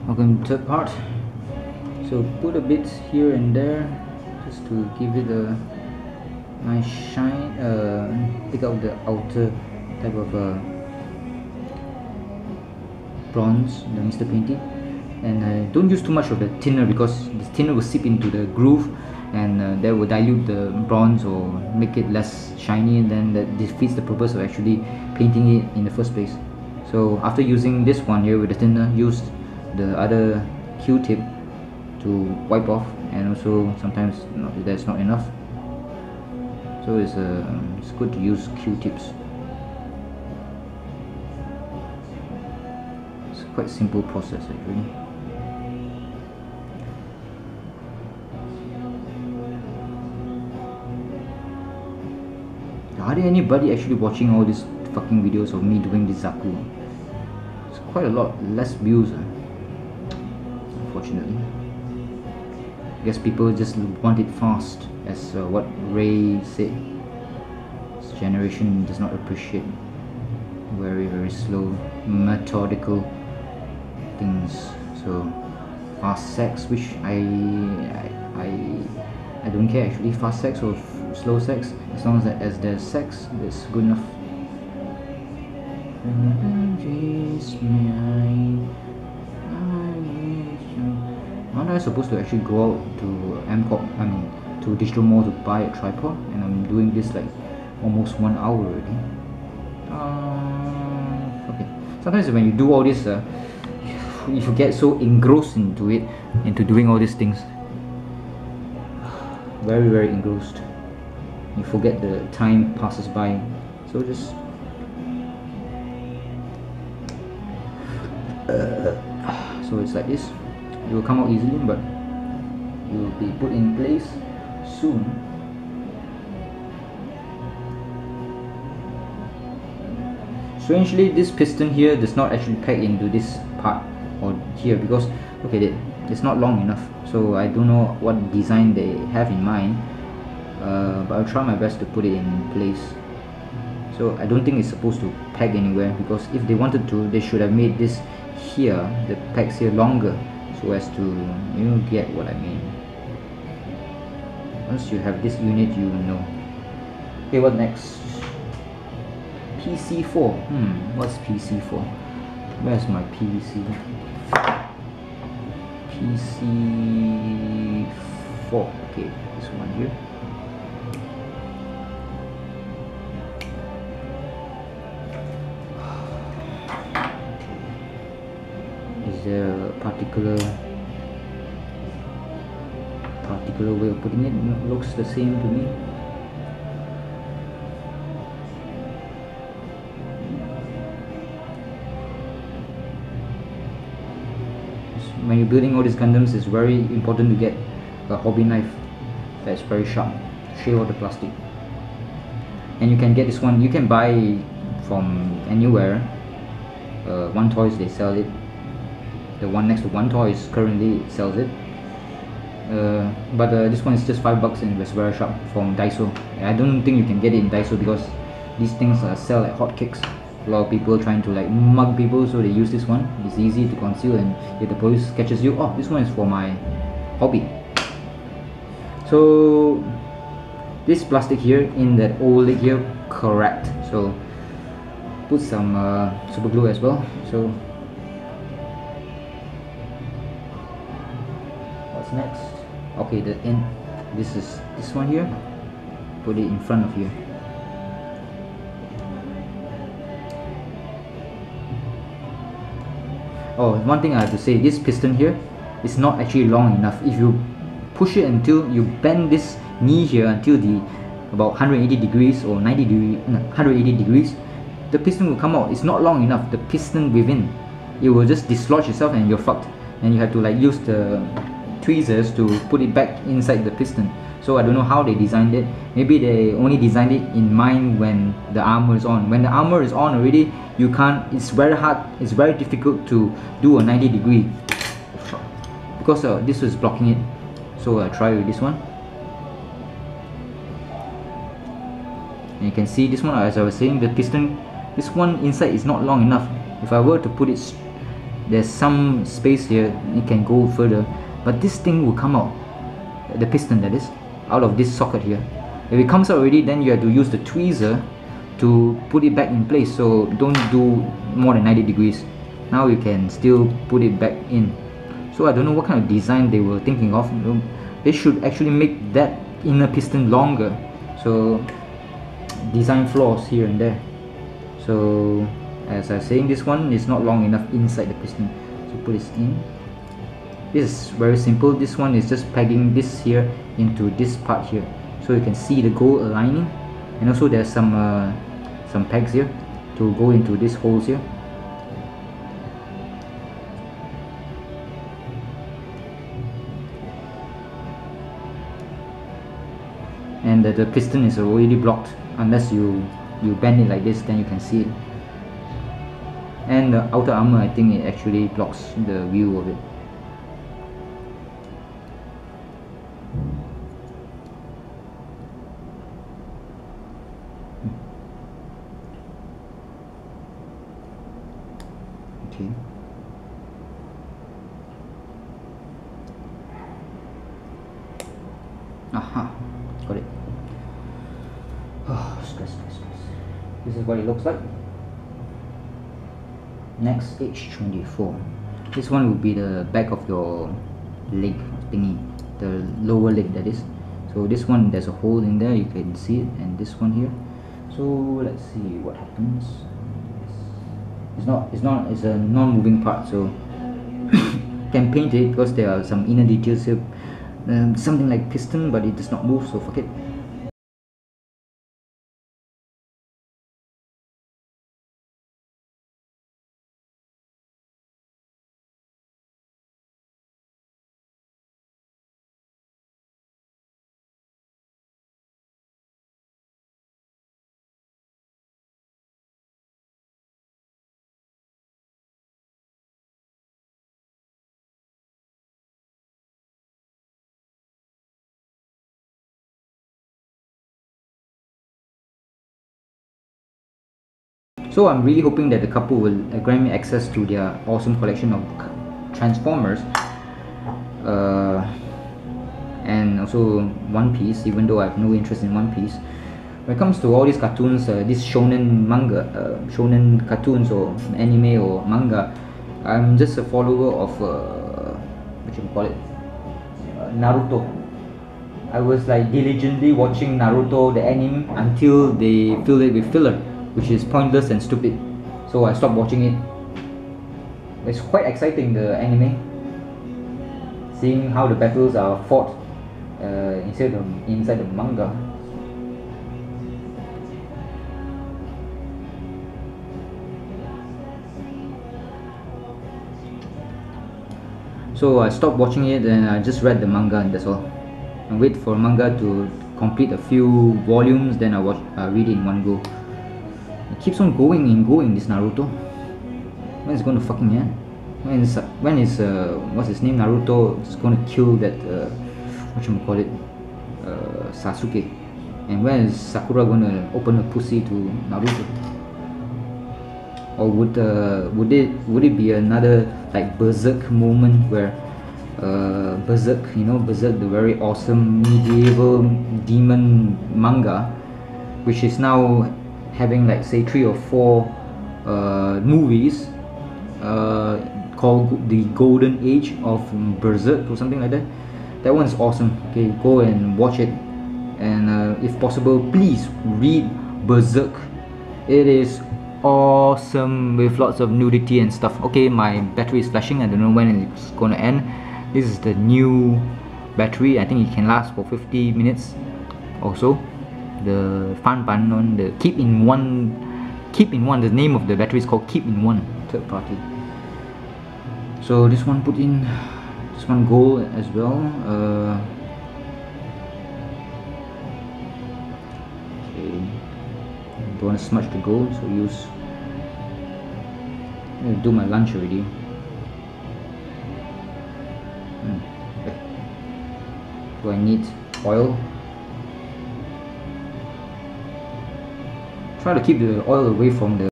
Okay, third part. So put a bit here and there just to give it a nice shine, take out the outer type of bronze that needs the painting. And don't use too much of the thinner, because the thinner will seep into the groove and that will dilute the bronze or make it less shiny, and then that defeats the purpose of actually painting it in the first place. So after using this one here with the thinner, use the other Q-tip to wipe off, and also sometimes that's not enough, so it's good to use Q-tips. It's quite a simple process actually. Are there anybody actually watching all these fucking videos of me doing this Zaku? It's quite a lot less views, unfortunately. I guess people just want it fast, as what Ray said. This generation does not appreciate very slow, methodical things. So fast sex, which I don't care actually. Fast sex or slow sex, as long as there's sex, that's good enough. Aren't I supposed to actually go out to to Digital Mall to buy a tripod? And I'm doing this like almost 1 hour already. Okay. Sometimes when you do all this, you get so engrossed into it, into doing all these things. Very engrossed. You forget the time passes by. So just so it's like this. It will come out easily, but it will be put in place soon. Strangely, this piston here does not actually peg into this part or here, because look at it, it's not long enough. So I don't know what design they have in mind, but I'll try my best to put it in place. So I don't think it's supposed to peg anywhere, because if they wanted to, they should have made this here, the pegs here, longer, so as to, you know, get what I mean. Once you have this unit, you know. Okay, what next? PC4. What's PC4? Where's my PC? PC4. Okay, this one here. Is there a particular way of putting it? It looks the same to me. When you're building all these Gundams, it's very important to get a hobby knife that's very sharp, shave all the plastic. And you can get this one, you can buy from anywhere. One Toys, they sell it. The one next to One Toys currently sells it. But this one is just $5 and it's very sharp from Daiso. I don't think you can get it in Daiso, because these things sell like hotcakes. A lot of people trying to like mug people, so they use this one. It's easy to conceal, and if the police catches you, oh, this one is for my hobby. So this plastic here in that old leg here, correct. So put some super glue as well. So what's next? Okay, the end. This is this one here. Put it in front of here. Oh, one thing I have to say, this piston here is not actually long enough. If you push it until you bend this knee here until the about 180 degrees or 180 degrees, the piston will come out. It's not long enough. The piston within, it will just dislodge itself and you're fucked. And you have to like use the tweezers to put it back inside the piston. So I don't know how they designed it. Maybe they only designed it in mind when the armor is on. When the armor is on already, you can't, it's very hard, it's very difficult to do a 90 degree, because this was blocking it. So I'll try with this one. And you can see this one, as I was saying, the piston, this one inside is not long enough. If I were to put it there's some space here, it can go further, but this thing will come out, the piston that is, out of this socket here. If it comes out already, then you have to use the tweezer to put it back in place. So don't do more than 90 degrees. Now you can still put it back in. So I don't know what kind of design they were thinking of. They should actually make that inner piston longer. So design flaws here and there. So as I was saying, this one is not long enough inside the piston. So put this in. This is very simple. This one is just pegging this here into this part here, so you can see the gold aligning, and also there's some pegs here to go into these holes here. And the piston is already blocked. Unless you bend it like this, then you can see it. And the outer armor, I think it actually blocks the view of it. Okay. Aha, got it. Oh, stress. This is what it looks like. Next, H24. This one will be the back of your leg thingy, the lower leg that is. So this one, there's a hole in there, you can see it, and this one here. So let's see what happens. It's a non-moving part, so can paint it because there are some inner details here. Something like piston, but it does not move, so fuck it. So I'm really hoping that the couple will grant me access to their awesome collection of Transformers, and also One Piece, even though I have no interest in One Piece. When it comes to all these cartoons, these shonen manga, shonen cartoons or anime or manga, I'm just a follower of what you call it, Naruto. I was like diligently watching Naruto, the anime, until they fill it with filler, which is pointless and stupid. So I stopped watching it. It's quite exciting, the anime, seeing how the battles are fought inside the manga. So I stopped watching it and I just read the manga, and that's all. I wait for manga to complete a few volumes, then I read it in one go. It keeps on going and going, this Naruto. When is it going to fucking end? When is what's his name, Naruto, is going to kill that Sasuke? And when is Sakura going to open a pussy to Naruto? Or would it be another like Berserk moment where Berserk, Berserk, the very awesome medieval demon manga, which is now having like say 3 or 4 movies called the Golden Age of Berserk or something like that. That one's awesome. Okay, go and watch it, and if possible, please read Berserk. It is awesome with lots of nudity and stuff. Okay, my battery is flashing. I don't know when it's gonna end. This is the new battery. I think it can last for 50 minutes or so. The Fan Pan on the Keep in One. The name of the battery is called Keep in One, third party. So this one put in, this one gold as well. Okay, don't want to smudge the gold, so use. I'm gonna do my lunch already. Okay. Do I need oil? Try to keep the oil away from the